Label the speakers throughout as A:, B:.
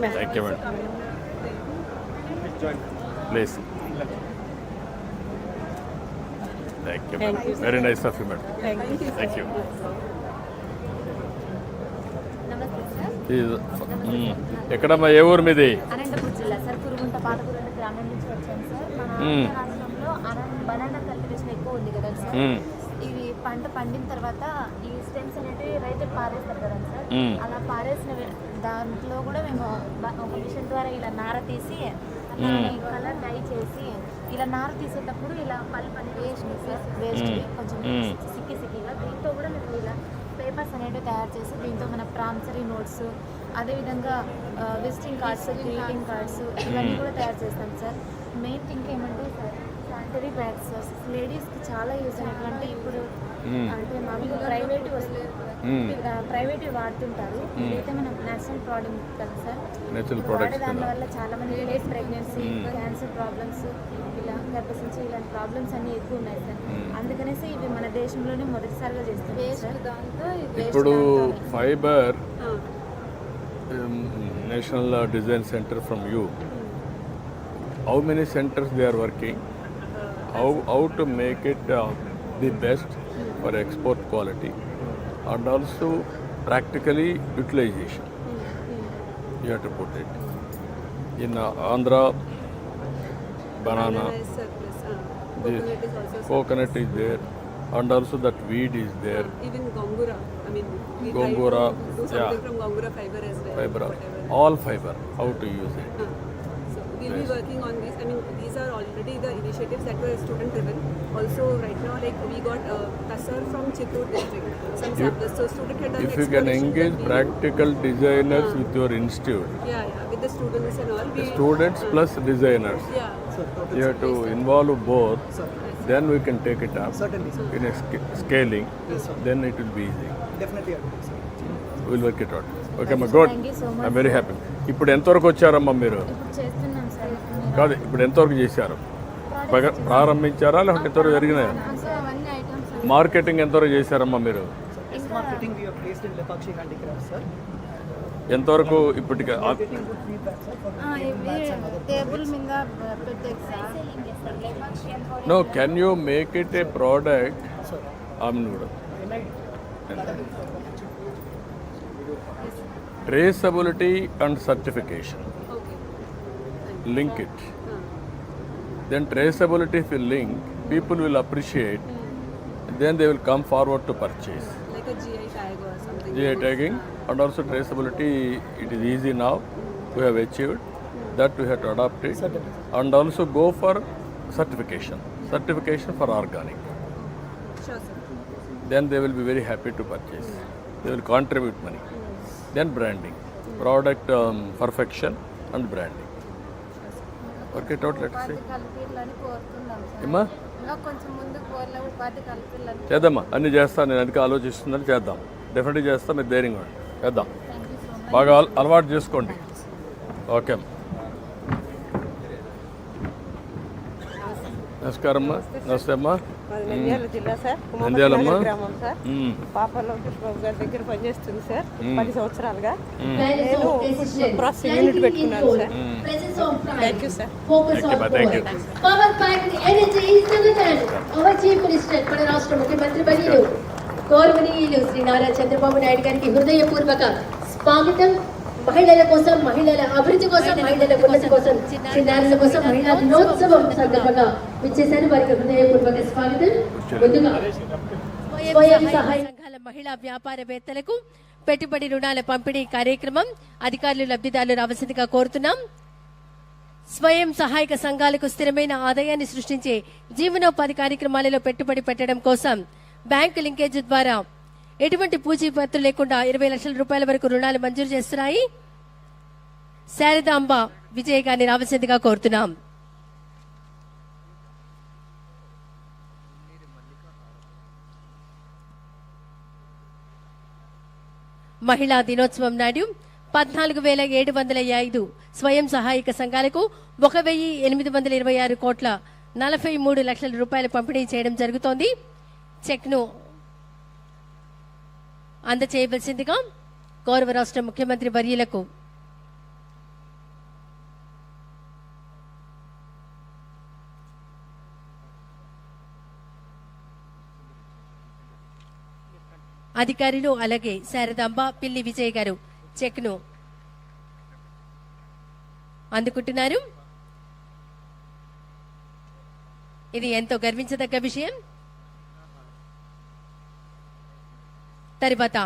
A: Thank you, madam. Please. Thank you, madam. Very nice of you, madam. Thank you.
B: నమస్తే sir.
A: ఎక్కడమ్మా, ఏ ఊరు మీది?
B: అనంతపురం జిల్లా సార్, కురుగుంట పాతకురుగుంట గ్రామం నుంచి వచ్చాను సార్. మన రాష్ట్రంలో బనానా కల్టివేషన్ ఎక్కువ ఉంది కదా సార్. ఇవి పంట పండిన తర్వాత ఈ స్టెమ్స్ అనేవి రైతులు పారేస్తారు కదా సార్. అలా పారేసిన దాంట్లో కూడా మేము ఒక మిషన్ ద్వారా ఇలా నార తీసి కలర్ డై చేసి ఇలా నార తీసేటప్పుడు ఇలా పల్ప్ అనేది వేస్ట్ కొంచెం సిక్కిగా దీంతో కూడా మేము ఇలా పేపర్స్ అనేవి తయారు చేసి దీంతో మన ప్రామిసరీ నోట్స్, అదేవిధంగా విజిటింగ్ కార్డ్స్, గ్రీటింగ్ కార్డ్స్ ఇవన్నీ కూడా తయారు చేస్తాం సార్. మెయిన్ థింగ్ ఏమంటే సార్, శానిటరీ ప్యాడ్స్ లేడీస్కి చాలా యూజ్ అయినటువంటి ఇప్పుడు అంటే మామూలుగా ప్రైవేట్ వాడుతుంటారు. ఇదైతే మనం నేచురల్ ప్రోడక్ట్ కదా సార్. దాని వల్ల చాలా మంది లేట్ ప్రెగ్నెన్సీ, క్యాన్సర్ ప్రాబ్లమ్స్, ఇలా గర్భసంచి ఇలాంటి ప్రాబ్లమ్స్ అన్ని ఎక్కువ ఉన్నాయి సార్. అందుకనేసి ఇవి మన దేశంలోనే మొదటిసారిగా చేస్తున్నాం సార్.
A: ఇప్పుడు fibre national design centre from you, how many centers they are working, how to make it the best for export quality and also practically utilization. You have to put it in Andhra. Banana, coconut is there, and also that weed is there.
C: Even gongura,
A: Gongura,
C: do something from gongura fiber as well.
A: Fiber, all fiber, how to use it.
C: So we'll be working on this. These are already the initiatives that were student driven. Also right now, like we got Tasar from Chittoor district. So student had done
A: If you can engage practical designers with your institute.
C: With the students and all.
A: Students plus designers. You have to involve both. Then we can take it up in a scaling. Then it will be easy.
D: Definitely.
A: We'll work it out. Okay, ma, good. I'm very happy. ఇప్పుడు ఎంతవరకు వచ్చారమ్మా మీరు?
B: చేస్తున్నాం sir.
A: కాదు, ఇప్పుడు ఎంతవరకు చేశారు? ప్రారంభించారా లేకపోతే ఎంతవరకు జరిగినాయా?
B: అవన్నీ ఐటమ్స్
A: మార్కెటింగ్ ఎంతవరకు చేశారమ్మా మీరు?
D: Marketing we have placed in Lepakshi Handicrafts, sir.
A: ఎంతవరకు ఇప్పటికి?
B: టేబుల్ మీద పెట్టేది sir.
A: No, can you make it a product? Traceability and certification. Link it. Then traceability if you link, people will appreciate. Then they will come forward to purchase.
C: Like a GI tag or something.
A: GI tagging and also traceability, it is easy now. We have achieved that. We have to adopt it and also go for certification for organic.
C: Sure, sir.
A: Then they will be very happy to purchase. They will contribute money. Then branding, product perfection and branding. Work it out, let's see.
B: కలిపిల్లని కోరుతున్నాం sir.
A: ఏమ్మా
B: ఇంకా కొంచెం ముందుకు పోలే ఉపాధి కలిపిల్లని.
A: చేద్దామా, అన్నీ చేస్తాను. నేను అందుకే ఆలోచిస్తున్నాను. చేద్దాం, డెఫినెట్గా చేస్తాం. మీరు ధైర్యంగా ఉండండి. చేద్దాం. బాగా అలవాటు చేసుకోండి. ఓకే అమ్మా. నమస్కారం అమ్మా. నమస్తే అమ్మా.
E: నంద్యాల జిల్లా సార్,
A: నంద్యాలమ్మా
E: గ్రామం సార్. పాపలో కృష్ణబాబు గారి దగ్గర పనిచేస్తుంది సార్ 10 సంవత్సరాలుగా. నేను ప్రాసెస్ యూనిట్ పెట్టుకున్నాను sir. Thank you sir.
A: Thank you.
F: Power packed energy is delivered. Our Chief Minister మన రాష్ట్ర ముఖ్యమంత్రి వర్యులు గౌరవనీయులు శ్రీ నారా చంద్రబాబు నాయుడు గారికి హృదయపూర్వక స్వాగతం. మహిళల కోసం, మహిళల అభివృద్ధి కోసం, మహిళల ఉన్నతి కోసం, చిన్నారుల కోసం మహిళా దినోత్సవం సందర్భంగా విచ్చేశారు. వారికి హృదయపూర్వక స్వాగతం. ముందుగా స్వయం సహాయ సంఘాల మహిళా వ్యాపారవేత్తలకు పెట్టుబడి రుణాల పంపిణీ కార్యక్రమం అధికారులు లబ్ధిదారులు రావాల్సిందిగా కోరుతున్నాం. స్వయం సహాయక సంఘాలకు స్థిరమైన ఆదాయాన్ని సృష్టించే జీవనోపాధి కార్యక్రమాలలో పెట్టుబడి పెట్టడం కోసం బ్యాంకు లింకేజ్ ద్వారా ఎటువంటి పూచీపత్తులు లేకుండా 20 లక్షల రూపాయల వరకు రుణాలు మంజూరు చేస్తున్నాయి. శారదాంబ విజయ్ గారిని రావాల్సిందిగా కోరుతున్నాం. మహిళా దినోత్సవం నాడు 14,705 స్వయం సహాయక సంఘాలకు 1,826 కోట్ల 43 లక్షల రూపాయలు పంపిణీ చేయడం జరుగుతోంది. చెక్ను అందచేయవలసిందిగా గౌరవ రాష్ట్ర ముఖ్యమంత్రి వర్యులకు
G: అధికారులు అలాగే శారదాంబ పిల్లి విజయ్ గారు చెక్ను అందుకుంటున్నారు. ఇది ఎంతో గర్వించదగ్గ విషయం. తర్వాత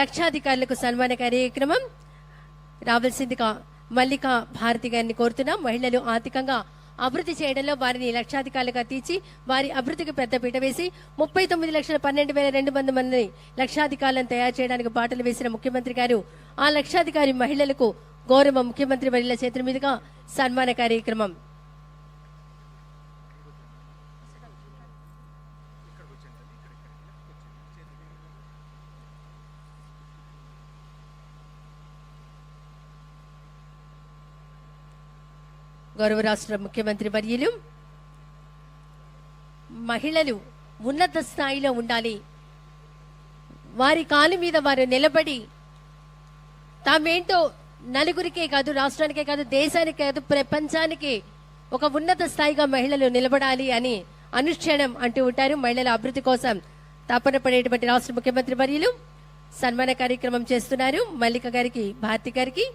G: లక్షాధికారులకు సన్మాన కార్యక్రమం రావాల్సిందిగా మల్లికా భారతి గారిని కోరుతున్నాం. మహిళలు ఆర్థికంగా అభివృద్ధి చేయడంలో వారిని లక్షాధికారులుగా తీర్చి వారి అభివృద్ధికి పెద్దపీట వేసి 39,12,200 మంది లక్షాధికారులను తయారు చేయడానికి బాటలు వేసిన ముఖ్యమంత్రి గారు ఆ లక్షాధికారి మహిళలకు గౌరవ ముఖ్యమంత్రి వర్యుల చేతుల మీదుగా సన్మాన కార్యక్రమం. గౌరవ రాష్ట్ర ముఖ్యమంత్రి వర్యులు మహిళలు ఉన్నత స్థాయిలో ఉండాలి, వారి కాలు మీద వారు నిలబడి తామేంటో నలుగురికే కాదు, రాష్ట్రానికే కాదు, దేశానికే కాదు, ప్రపంచానికి ఒక ఉన్నత స్థాయిగా మహిళలు నిలబడాలి అని అనుక్షణం అంటూ ఉంటారు. మహిళల అభివృద్ధి కోసం తపన పడేటువంటి రాష్ట్ర ముఖ్యమంత్రి వర్యులు సన్మాన కార్యక్రమం చేస్తున్నారు. మల్లిక గారికి, భారతి గారికి.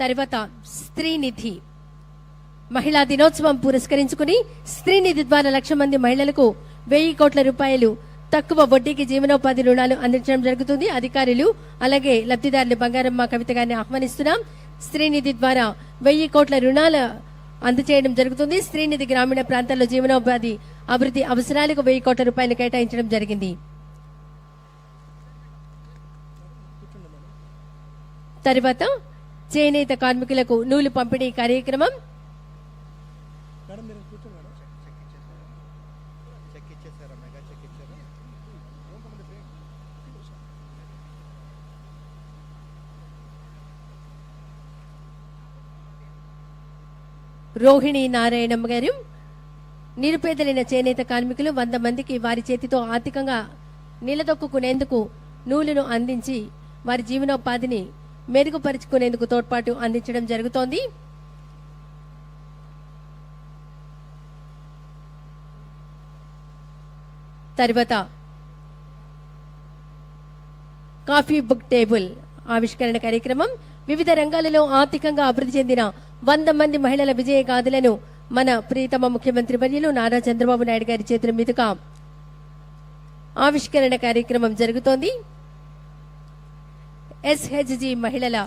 G: తర్వాత స్త్రీ నిధి మహిళా దినోత్సవం పురస్కరించుకుని స్త్రీ నిధి ద్వారా 1,00,000 మంది మహిళలకు 1,000 కోట్ల రూపాయలు తక్కువ వడ్డీకి జీవనోపాధి రుణాలు అందించడం జరుగుతుంది. అధికారులు అలాగే లబ్ధిదారులు బంగారమ్మ కవిత గారిని ఆహ్వానిస్తున్నాం. స్త్రీ నిధి ద్వారా 1,000 కోట్ల రుణాలు అందజేయడం జరుగుతుంది. స్త్రీ నిధి గ్రామీణ ప్రాంతాల్లో జీవనోపాధి అభివృద్ధి అవసరాలకు 1,000 కోట్ల రూపాయలు కేటాయించడం జరిగింది. తర్వాత చేనేత కార్మికులకు నూలు పంపిణీ కార్యక్రమం. రోహిణి నారాయణమ్మ గారు నిరుపేదలైన చేనేత కార్మికులు 100 మందికి వారి చేతితో ఆర్థికంగా నిలదొక్కునేందుకు నూలును అందించి వారి జీవనోపాధిని మెరుగుపరుచుకునేందుకు తోడ్పాటు అందించడం జరుగుతోంది. తర్వాత కాఫీ బుక్ టేబుల్ ఆవిష్కరణ కార్యక్రమం. వివిధ రంగాలలో ఆర్థికంగా అభివృద్ధి చెందిన 100 మంది మహిళల విజయ గాథలను మన ప్రియతమ ముఖ్యమంత్రి వర్యులు నారా చంద్రబాబు నాయుడు గారి చేతుల మీదుగా ఆవిష్కరణ కార్యక్రమం జరుగుతోంది. SHG మహిళల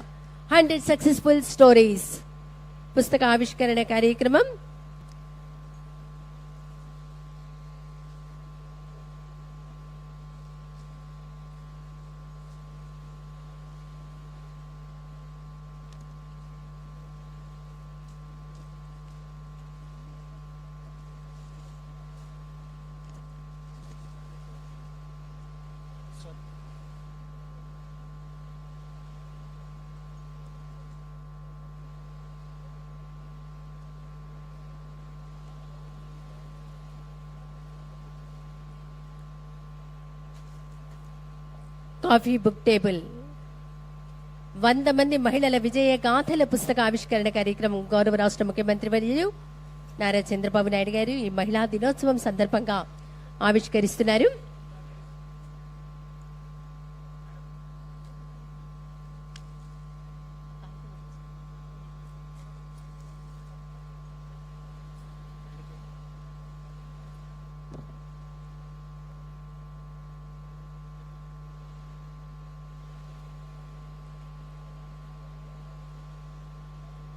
G: 100 సక్సెస్ఫుల్ స్టోరీస్ పుస్తక ఆవిష్కరణ కార్యక్రమం. కాఫీ బుక్ టేబుల్ 100 మంది మహిళల విజయ గాథల పుస్తక ఆవిష్కరణ కార్యక్రమం గౌరవ రాష్ట్ర ముఖ్యమంత్రి వర్యులు నారా చంద్రబాబు నాయుడు గారు ఈ మహిళా దినోత్సవం సందర్భంగా ఆవిష్కరిస్తున్నారు.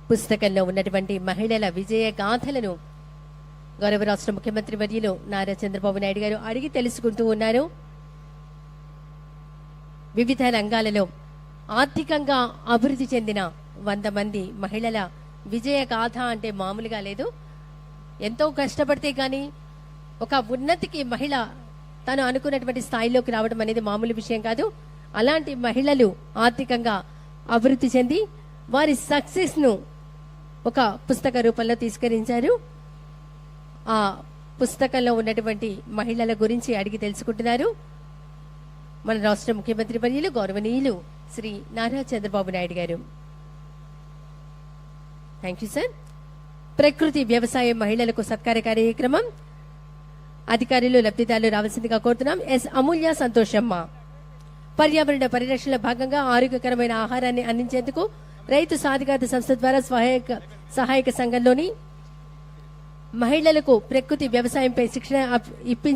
G: పుస్తకంలో ఉన్నటువంటి మహిళల విజయ గాథలను గౌరవ రాష్ట్ర ముఖ్యమంత్రి వర్యులు నారా చంద్రబాబు నాయుడు గారు అడిగి తెలుసుకుంటూ ఉన్నారు. వివిధ రంగాలలో ఆర్థికంగా అభివృద్ధి చెందిన 100 మంది మహిళల విజయ గాథ అంటే మామూలుగా లేదు. ఎంతో కష్టపడితే కానీ ఒక ఉన్నతికి మహిళ తను అనుకున్నటువంటి స్థాయిలోకి రావడం అనేది మామూలు విషయం కాదు. అలాంటి మహిళలు ఆర్థికంగా అభివృద్ధి చెంది వారి సక్సెస్ను ఒక పుస్తక రూపంలో తీసుకరించారు. ఆ పుస్తకంలో ఉన్నటువంటి మహిళల గురించి అడిగి తెలుసుకుంటున్నారు. మన రాష్ట్ర ముఖ్యమంత్రి వర్యులు గౌరవనీయులు శ్రీ నారా చంద్రబాబు నాయుడు గారు. Thank you sir. ప్రకృతి వ్యవసాయం మహిళలకు సత్కార కార్యక్రమం అధికారులు లబ్ధిదారులు రావాల్సిందిగా కోరుతున్నాం. ఎస్ అమూల్య సంతోషమ్మ. పర్యావరణ పరిరక్షణలో భాగంగా ఆరోగ్యకరమైన ఆహారాన్ని అందించేందుకు రైతు సాధికారత సంస్థ ద్వారా సహాయక సంఘంలోని మహిళలకు ప్రకృతి వ్యవసాయంపై శిక్షణ ఇప్పించి